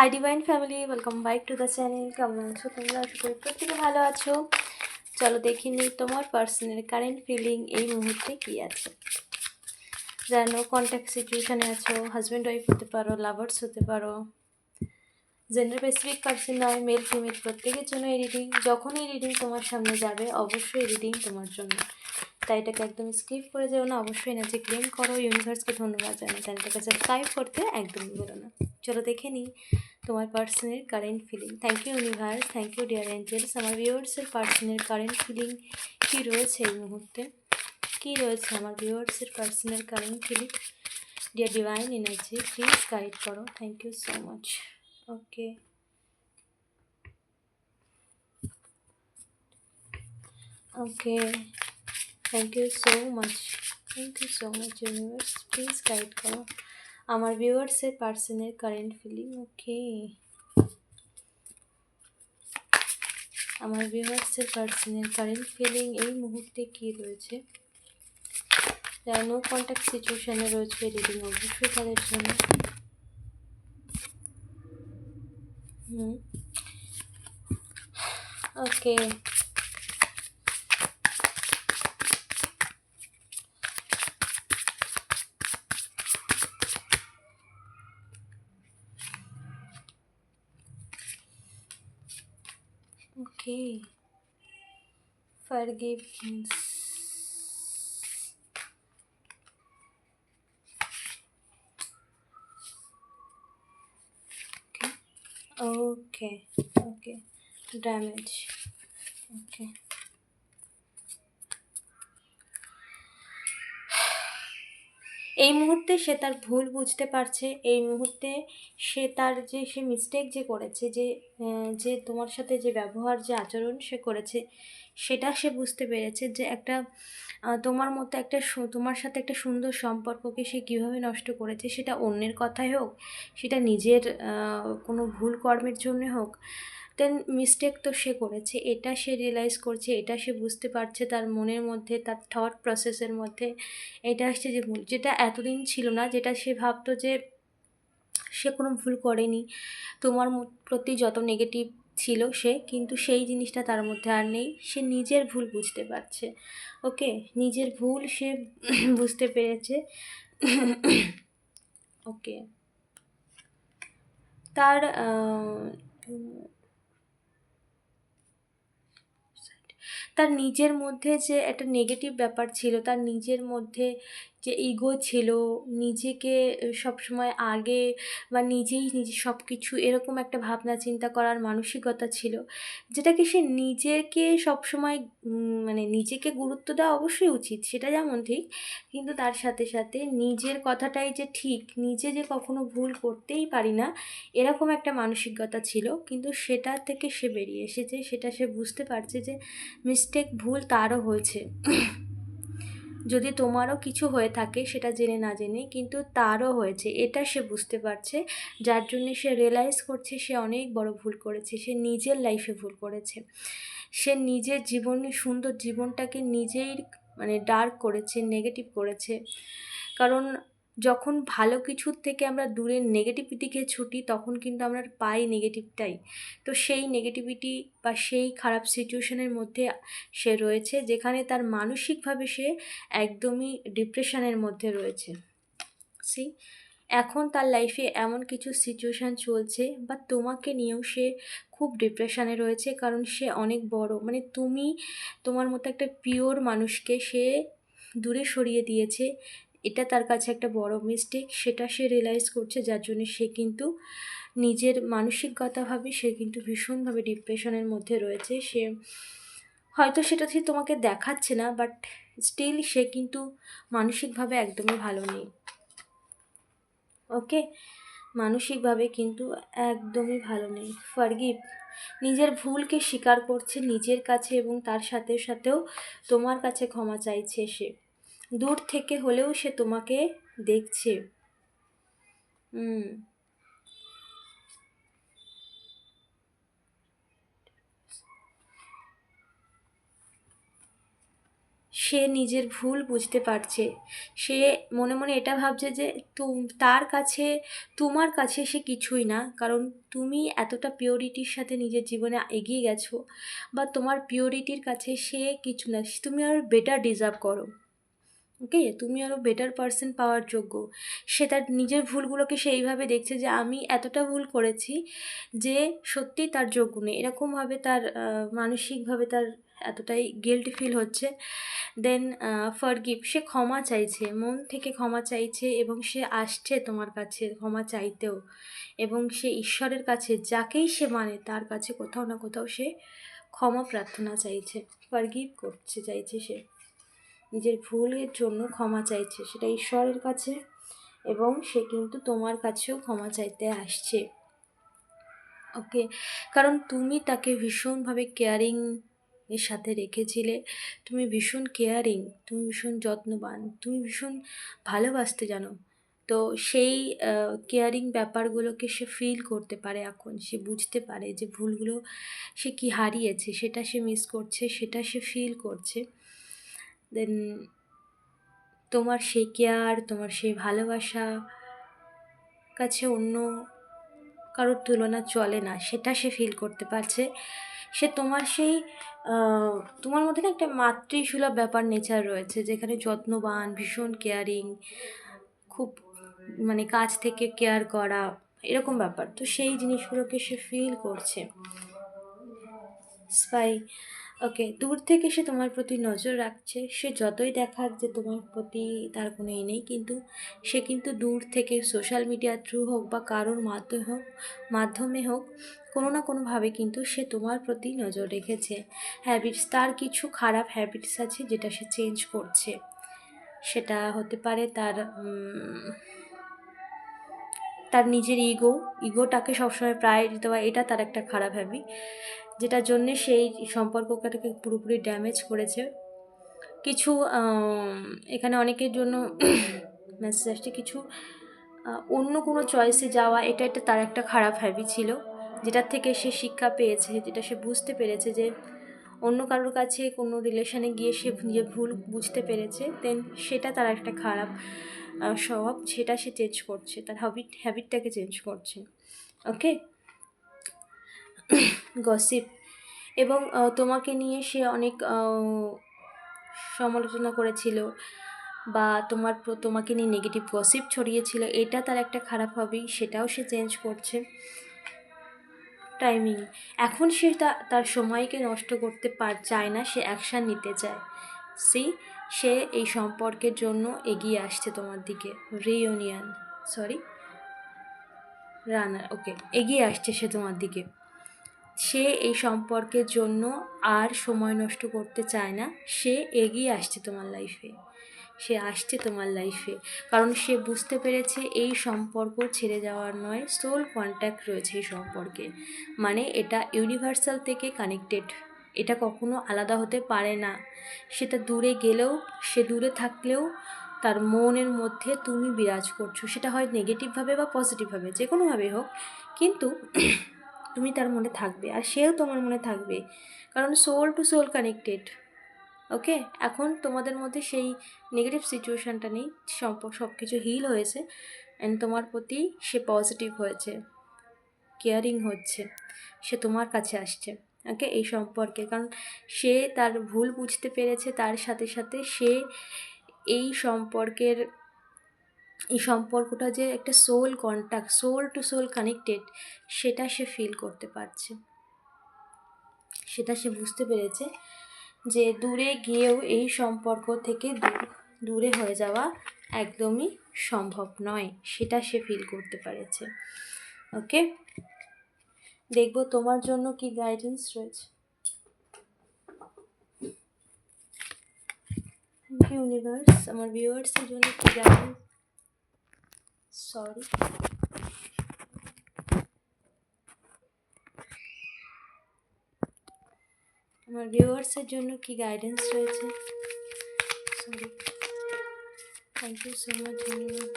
Hi divine family, welcome back to the channel. কেমন আছো তোমরা? আশা করি প্রত্যেকে ভালো আছো। চলো দেখে নিই তোমার পার্সোনাল কারেন্ট ফিলিং এই মুহূর্তে কী আছে। যারা নো কন্ট্যাক্ট সিচুয়েশানে আছো, হাজব্যান্ড ওয়াইফ হতে পারো, লাভার্স হতে পারো, জেন্ডার স্পেসিফিক পার্সন নয়, মেল ফিমেল প্রত্যেকের জন্য এই রিডিং। যখন এই রিডিং তোমার সামনে যাবে অবশ্যই রিডিং তোমার জন্য, তাই এটাকে একদম স্কিপ করে যাও না। অবশ্যই না যে ক্লেম করো, ইউনিভার্সকে ধন্যবাদ জানাই, চ্যানেলটাকে সাবস্ক্রাইব করতে একদমই বলো না। চলো দেখে নিই তোমার পার্সনের current feeling. Thank you universe, thank you dear angels. আমার ভিউয়ার্সের পার্সনের কারেন্ট ফিলিং কী রয়েছে এই মুহূর্তে, কী রয়েছে আমার ভিউয়ার্সের পার্সনের current feeling. Dear divine energy please guide করো। Thank you so much. Okay okay, thank you so much, thank you so much universe, please guide করো আমার ভিউয়ার্সের পার্সনের কারেন্ট ফিলিং। ওকে, আমার ভিউয়ার্সের পার্সনের কারেন্ট ফিলিং এই মুহূর্তে কী রয়েছে। যারা নো কন্ট্যাক্ট সিচুয়েশানে রয়েছে রিডিং অবশ্যই তাদের জন্য। ওকে, ওকে, forgiveness. Okay, okay, damage. Okay. এই মুহূর্তে সে তার ভুল বুঝতে পারছে। এই মুহূর্তে সে তার সে মিস্টেক যে করেছে, যে তোমার সাথে যে ব্যবহার, যে আচরণ সে করেছে, সেটা সে বুঝতে পেরেছে যে একটা তোমার মতো তোমার সাথে একটা সুন্দর সম্পর্ককে সে কীভাবে নষ্ট করেছে। সেটা অন্যের কথাই হোক, সেটা নিজের কোনো ভুল কর্মের জন্য হোক, দেন মিস্টেক তো সে করেছে, এটা সে রিয়েলাইজ করছে, এটা সে বুঝতে পারছে তার মনের মধ্যে, তার থট প্রসেসের মধ্যে এটা আসছে যে ভুল, যেটা এতদিন ছিল না, যেটা সে ভাবতো যে সে কোনো ভুল করেনি, তোমার প্রতি যত নেগেটিভ ছিল সে, কিন্তু সেই জিনিসটা তার মধ্যে আর নেই। সে নিজের ভুল বুঝতে পারছে। ওকে, নিজের ভুল সে বুঝতে পেরেছে। ওকে, তার তার নিজের মধ্যে যে একটা নেগেটিভ ব্যাপার ছিল, তার নিজের মধ্যে যে ইগো ছিল, নিজেকে সবসময় আগে বা নিজেই নিজে সব কিছু এরকম একটা ভাবনা চিন্তা করার মানসিকতা ছিল, যেটাকে সে নিজেকে সবসময় মানে নিজেকে গুরুত্ব দেওয়া অবশ্যই উচিত, সেটা যেমন ঠিক, কিন্তু তার সাথে সাথে নিজের কথাটাই যে ঠিক, নিজে যে কখনো ভুল করতেই পারি না এরকম একটা মানসিকতা ছিল। কিন্তু সেটা থেকে সে বেরিয়ে এসেছে, সেটা সে বুঝতে পারছে যে মিস্টেক, ভুল তারও হয়েছে। যদি তোমারও কিছু হয়ে থাকে সেটা জেনে না জেনে, কিন্তু তারও হয়েছে এটা সে বুঝতে পারছে, যার জন্য সে রিয়েলাইজ করছে সে অনেক বড় ভুল করেছে, সে নিজের লাইফে ভুল করেছে, সে নিজের জীবনে সুন্দর জীবনটাকে নিজেই মানে ডার্ক করেছে, নেগেটিভ করেছে। কারণ যখন ভালো কিছুর থেকে আমরা দূরে নেগেটিভিটিকে ছুটি, তখন কিন্তু আমরা পাই নেগেটিভটাই। তো সেই নেগেটিভিটি বা সেই খারাপ সিচুয়েশনের মধ্যে সে রয়েছে, যেখানে তার মানসিকভাবে সে একদমই ডিপ্রেশনের মধ্যে রয়েছে। এখন তার লাইফে এমন কিছু সিচুয়েশান চলছে বা তোমাকে নিয়েও সে খুব ডিপ্রেশনে রয়েছে, কারণ সে অনেক বড়, মানে তুমি তোমার মতো একটা পিওর মানুষকে সে দূরে সরিয়ে দিয়েছে, এটা তার কাছে একটা বড় মিস্টেক, সেটা সে রিয়েলাইজ করছে, যার জন্য সে কিন্তু নিজের মানসিকগতভাবে সে কিন্তু ভীষণভাবে ডিপ্রেশনের মধ্যে রয়েছে। সে হয়তো সেটা সে তোমাকে দেখাচ্ছে না, বাট স্টিল সে কিন্তু মানসিকভাবে একদমই ভালো নেই। ওকে, মানসিকভাবে কিন্তু একদমই ভালো নেই। ফরগিভ, নিজের ভুলকে স্বীকার করছে নিজের কাছে, এবং তার সাথে সাথেও তোমার কাছে ক্ষমা চাইছে। সে দূর থেকে হলেও সে তোমাকে দেখছে। সে নিজের ভুল বুঝতে পারছে। সে মনে মনে এটা ভাবছে যে তার কাছে, তোমার কাছে সে কিছুই না, কারণ তুমি এতটা পিওরিটির সাথে নিজের জীবনে এগিয়ে গেছো, বা তোমার পিওরিটির কাছে সে কিছু না, তুমি আরও বেটার ডিজার্ভ করো। ওকে, তুমি আরও বেটার পার্সন পাওয়ার যোগ্য। সে তার নিজের ভুলগুলোকে সে এইভাবে দেখছে যে আমি এতটা ভুল করেছি যে সত্যিই তার যোগ্য নেই, এরকমভাবে তার মানসিকভাবে তার এতটাই গিল্টি ফিল হচ্ছে। দেন ফরগিভ, সে ক্ষমা চাইছে, মন থেকে ক্ষমা চাইছে, এবং সে আসছে তোমার কাছে ক্ষমা চাইতেও, এবং সে ঈশ্বরের কাছে, যাকেই সে মানে তার কাছে কোথাও না কোথাও সে ক্ষমা প্রার্থনা চাইছে, ফরগিভ করতে চাইছে, সে নিজের ভুলের জন্য ক্ষমা চাইছে, সেটা ঈশ্বরের কাছে, এবং সে কিন্তু তোমার কাছেও ক্ষমা চাইতে আসছে। ওকে, কারণ তুমি তাকে ভীষণভাবে কেয়ারিং এর সাথে রেখেছিলে, তুমি ভীষণ কেয়ারিং, তুমি ভীষণ যত্নবান, তুমি ভীষণ ভালোবাসতে জানো। তো সেই কেয়ারিং ব্যাপারগুলোকে সে ফিল করতে পারে, এখন সে বুঝতে পারে যে ভুলগুলো সে কি হারিয়েছে, সেটা সে মিস করছে, সেটা সে ফিল করছে। দেন তোমার সেই কেয়ার, তোমার সেই ভালোবাসা কাছে অন্য কারোর তুলনা চলে না, সেটা সে ফিল করতে পারছে। সে তোমার সেই তোমার মধ্যে না একটা মাতৃসুলভ ব্যাপার নেচার রয়েছে, যেখানে যত্নবান, ভীষণ কেয়ারিং, খুব মানে কাছ থেকে কেয়ার করা, এরকম ব্যাপার। তো সেই জিনিসগুলোকে সে ফিল করছে। স্পাই, ওকে, দূর থেকে সে তোমার প্রতি নজর রাখছে। সে যতই দেখাক যে তোমার প্রতি তার কোনো নেই, কিন্তু সে কিন্তু দূর থেকে সোশ্যাল মিডিয়ার থ্রু হোক বা কারোর মাধ্যমে হোক কোনো না কোনোভাবে কিন্তু সে তোমার প্রতি নজর রেখেছে। হ্যাবিটস, তার কিছু খারাপ হ্যাবিটস আছে যেটা সে চেঞ্জ করছে। সেটা হতে পারে তার নিজের ইগোটাকে সবসময় প্রায়োরিটি দেওয়া, এটা তার একটা খারাপ হ্যাবিট, যেটার জন্যে সেই সম্পর্কটাকে পুরোপুরি ড্যামেজ করেছে। কিছু এখানে অনেকের জন্য মেসেজ আসছে, কিছু অন্য কোনো চয়েসে যাওয়া, এটা তার একটা খারাপ হ্যাবিট ছিল, যেটার থেকে সে শিক্ষা পেয়েছে, যেটা সে বুঝতে পেরেছে যে অন্য কারোর কাছে কোনো রিলেশনে গিয়ে সে নিজের ভুল বুঝতে পেরেছে। দেন সেটা তার একটা খারাপ স্বভাব, সেটা সে চেঞ্জ করছে, তার হ্যাবিটটাকে চেঞ্জ করছে। ওকে, গসিপ, এবং তোমাকে নিয়ে সে অনেক সমালোচনা করেছিল, বা তোমাকে নিয়ে নেগেটিভ গসিপ ছড়িয়েছিল, এটা তার একটা খারাপ হবি, সেটাও সে চেঞ্জ করছে। টাইমিং, এখন সে তার সময়কে নষ্ট করতে চায় না, সে অ্যাকশান নিতে চায়। সে এই সম্পর্কের জন্য এগিয়ে আসছে তোমার দিকে, রানার, ওকে, এগিয়ে আসছে সে তোমার দিকে। সে এই সম্পর্কের জন্য আর সময় নষ্ট করতে চায় না, সে এগিয়ে আসছে তোমার লাইফে, কারণ সে বুঝতে পেরেছে এই সম্পর্ক ছেড়ে যাওয়ার নয়, সোল কন্ট্যাক্ট রয়েছে এই সম্পর্কে, মানে এটা ইউনিভার্সাল থেকে কানেক্টেড, এটা কখনো আলাদা হতে পারে না। সেটা দূরে গেলেও, সে দূরে থাকলেও তার মনের মধ্যে তুমি বিরাজ করছো, সেটা হয় নেগেটিভভাবে বা পজিটিভভাবে, যে কোনোভাবে হোক, কিন্তু তুমি তার মনে থাকবে, আর সেও তোমার মনে থাকবে, কারণ সোল টু সোল কানেক্টেড। ওকে, এখন তোমাদের মধ্যে সেই নেগেটিভ সিচুয়েশানটা নেই, সব কিছু হিল হয়েছে, অ্যান্ড তোমার প্রতি সে পজিটিভ হয়েছে, কেয়ারিং হচ্ছে, সে তোমার কাছে আসছে। ওকে, এই সম্পর্কে, কারণ সে তার ভুল বুঝতে পেরেছে, তার সাথে সাথে সে এই সম্পর্কটা যে একটা soul contact, soul to soul connected, সেটা সে ফিল করতে পারছে, সেটা সে বুঝতে পেরেছে যে দূরে গিয়েও এই সম্পর্ক থেকে দূরে হয়ে যাওয়া একদমই সম্ভব নয়, সেটা সে ফিল করতে পেরেছে। ওকে, দেখবো তোমার জন্য কি গাইডেন্স রয়েছে। ইউনিভার্স, আমার ভিউয়ার্সের জন্য কি গাইডেন্স, আমার ভিউয়ার্সের জন্য কি গাইডেন্স রয়েছে। থ্যাংক ইউ সো মাচ, ধন্যবাদ।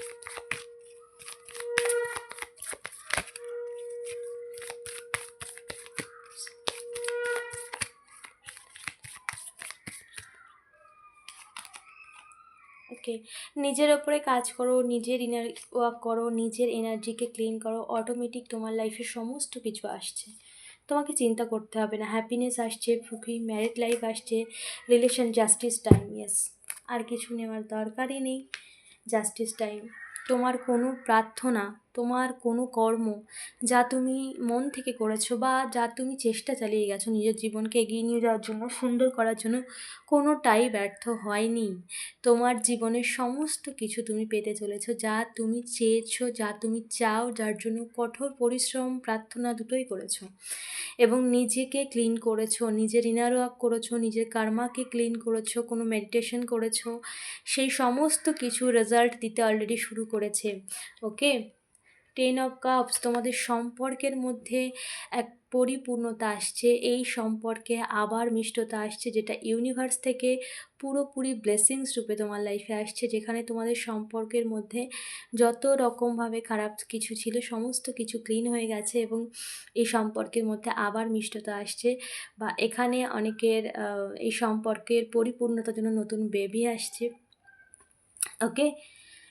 ওকে, নিজের ওপরে কাজ করো, নিজের ইনার ওয়ার্ক করো, নিজের এনার্জিকে ক্লিন করো, অটোমেটিক তোমার লাইফে সমস্ত কিছু আসছে। তোমাকে চিন্তা করতে হবে না, হ্যাপিনেস আসছে, সুখী ম্যারিড লাইফ আসছে, রিলেশন জাস্টিস টাইম, ইয়েস। আর কিছু নেওয়ার দরকারই নেই, জাস্টিস টাইম। তোমার কোনো প্রার্থনা, তোমার কোনো কর্ম যা তুমি মন থেকে করেছো বা যা তুমি চেষ্টা চালিয়ে গেছো নিজের জীবনকে এগিয়ে নিয়ে যাওয়ার জন্য, সুন্দর করার জন্য, কোনোটাই ব্যর্থ হয়নি। তোমার জীবনের সমস্ত কিছু তুমি পেতে চলেছো, যা তুমি চেয়েছো, যা তুমি চাও, যার জন্য কঠোর পরিশ্রম প্রার্থনা দুটোই করেছো এবং নিজেকে ক্লিন করেছো, নিজের ইনার ওয়ার্ক করেছো, নিজের কার্মাকে ক্লিন করেছো, কোনো মেডিটেশন করেছো, সেই সমস্ত কিছু রেজাল্ট দিতে অলরেডি শুরু করেছে। ওকে, 10 of Cups, তোমাদের সম্পর্কের মধ্যে এক পরিপূর্ণতা আসছে, এই সম্পর্কে আবার মিষ্টতা আসছে, যেটা ইউনিভার্স থেকে পুরোপুরি ব্লেসিংস রূপে তোমার লাইফে আসছে, যেখানে তোমাদের সম্পর্কের মধ্যে যত রকমভাবে খারাপ কিছু ছিল সমস্ত কিছু ক্লিন হয়ে গেছে এবং এই সম্পর্কের মধ্যে আবার মিষ্টতা আসছে। বা এখানে অনেকের এই সম্পর্কের পরিপূর্ণতার জন্য নতুন বেবি আসছে। ওকে,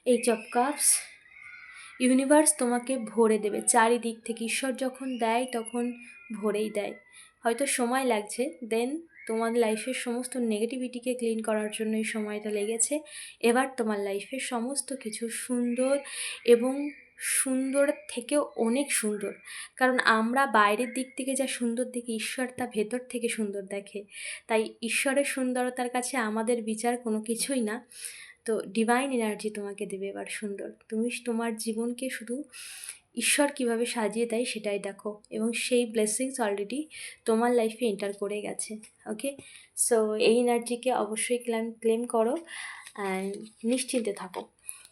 এই 8 of Cups, ইউনিভার্স তোমাকে ভরে দেবে চারিদিক থেকে। ঈশ্বর যখন দেয় তখন ভরেই দেয়, হয়তো সময় লাগছে, দেন তোমার লাইফের সমস্ত নেগেটিভিটিকে ক্লিন করার জন্য এই সময়টা লেগেছে। এবার তোমার লাইফের সমস্ত কিছু সুন্দর এবং সুন্দর থেকেও অনেক সুন্দর, কারণ আমরা বাইরের দিক থেকে যা সুন্দর দেখি, ঈশ্বর তা ভেতর থেকে সুন্দর দেখে। তাই ঈশ্বরের সুন্দরতার কাছে আমাদের বিচার কোনো কিছুই না। তো ডিভাইন এনার্জি তোমাকে দেবে এবার সুন্দর, তুমি তোমার জীবনকে শুধু ঈশ্বর কিভাবে সাজিয়ে দেয় সেটাই দেখো, এবং সেই ব্লেসিংস অলরেডি তোমার লাইফে এন্টার করে গেছে। ওকে, সো এই এনার্জিকে অবশ্যই ক্লেম করো অ্যান্ড নিশ্চিন্তে থাকো।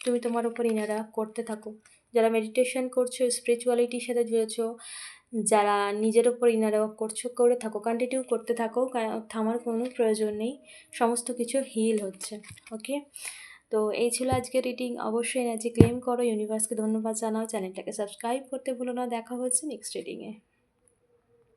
তুমি তোমার উপর ইনারা করতে থাকো, যারা মেডিটেশন করছো, স্পিরিচুয়ালিটির সাথে জুড়েছো, যারা নিজের ওপর ইনার ওয়ার্ক করছো, করে থাকো, কন্টিনিউ করতে থাকো, থামার কোনো প্রয়োজন নেই, সমস্ত কিছু হিল হচ্ছে। ওকে, তো এই ছিল আজকের রিডিং। অবশ্যই এনার্জি ক্লেম করো, ইউনিভার্সকে ধন্যবাদ জানাও, চ্যানেলটাকে সাবস্ক্রাইব করতে ভুলো না। দেখা হচ্ছে নেক্সট রিডিংয়ে।